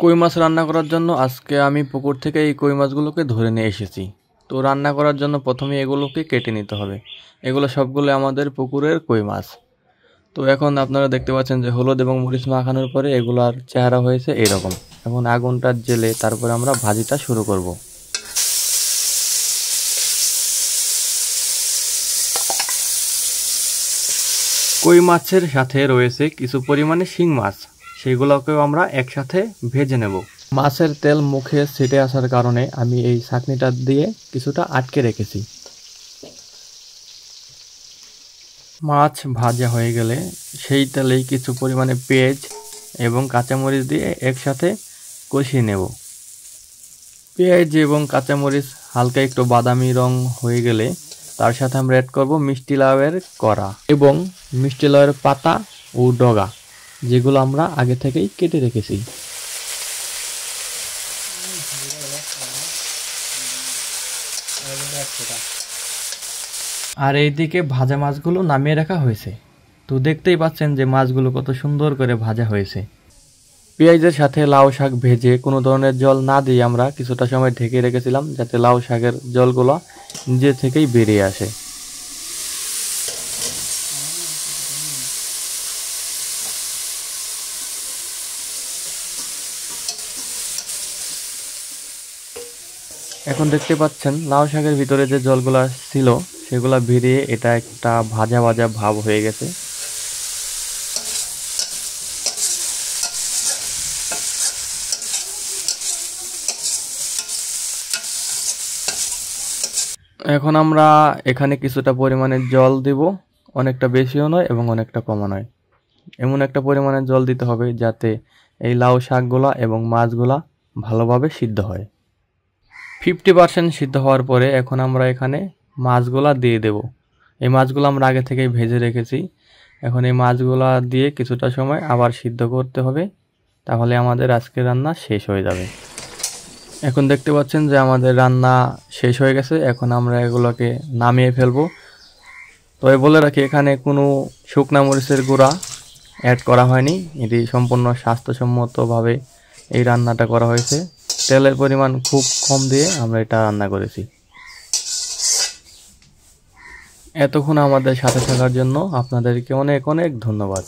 কই মাছ রান্না করার জন্য আজকে আমি পুকুর থেকে এই কই মাছগুলোকে ধরে নিয়ে এসেছি। তো রান্না করার জন্য প্রথমে এগুলোকে কেটে নিতে হবে। এগুলো সবগুলো আমাদের পুকুরের কই মাছ। তো এখন আপনারা দেখতে পাচ্ছেন যে হলুদ এবং মরিচ মাখানোর পরে এগুলার চেহারা হয়েছে এরকম। এখন আগুনটা জ্বেলে তারপরে আমরা ভাজিটা শুরু করব। কই মাছের সাথে রয়েছে কিছু পরিমাণে শিং মাছ, সেগুলোকেও আমরা একসাথে ভেজে নেব। মাছের তেল মুখে ছিটে আসার কারণে আমি এই ছাঁকনিটা দিয়ে কিছুটা আটকে রেখেছি। মাছ ভাজা হয়ে গেলে সেই তেলেই কিছু পরিমাণে পেঁয়াজ এবং কাঁচামরিচ দিয়ে একসাথে কষিয়ে নেব। পেঁয়াজ এবং কাঁচামরিচ হালকা একটু বাদামি রং হয়ে গেলে তার সাথে আমরা অ্যাড করব মিষ্টি লাউয়ের কড়া এবং মিষ্টি লাউয়ের পাতা ও ডগা, যেগুলো আমরা আগে থেকেই কেটে রেখেছি। আর এইদিকে ভাজা মাছগুলো নামিয়ে রাখা হয়েছে। তো দেখতেই পাচ্ছেন যে মাছগুলো কত সুন্দর করে ভাজা হয়েছে। পেঁয়াজের সাথে লাউ শাক ভেজে কোনো ধরনের জল না দিয়ে আমরা কিছুটা সময় ঢেকে রেখেছিলাম, যাতে লাউ শাকের জলগুলো নিজে থেকেই বেরিয়ে আসে। এখন দেখতে পাচ্ছেন লাউ শাকের ভিতরে যে জলগুলা ছিল সেগুলা বেরিয়ে এটা একটা ভাজা ভাজা ভাব হয়ে গেছে। এখন আমরা এখানে কিছুটা পরিমাণে জল দিব, অনেকটা বেশিও নয় এবং অনেকটা কমও নয়। এমন একটা পরিমাণে জল দিতে হবে যাতে এই লাউ শাকগুলা এবং মাছগুলা ভালোভাবে সিদ্ধ হয়। 50% সিদ্ধ হওয়ার পরে এখন আমরা এখানে মাছগুলা দিয়ে দেব। এই মাছগুলো আমরা আগে থেকেই ভেজে রেখেছি। এখন এই মাছগুলা দিয়ে কিছুটা সময় আবার সিদ্ধ করতে হবে, তাহলে আমাদের আজকের রান্না শেষ হয়ে যাবে। এখন দেখতে পাচ্ছেন যে আমাদের রান্না শেষ হয়ে গেছে। এখন আমরা এগুলোকে নামিয়ে ফেলবো। তবে বলে রাখি, এখানে কোনো শুকনা মরিচের গুঁড়া অ্যাড করা হয়নি। এটি সম্পূর্ণ স্বাস্থ্যসম্মতভাবে এই রান্নাটা করা হয়েছে। তেলের পরিমাণ খুব কম দিয়ে আমরা এটা রান্না করেছি। এতক্ষণ আমাদের সাথে থাকার জন্য আপনাদেরকে অনেক অনেক ধন্যবাদ।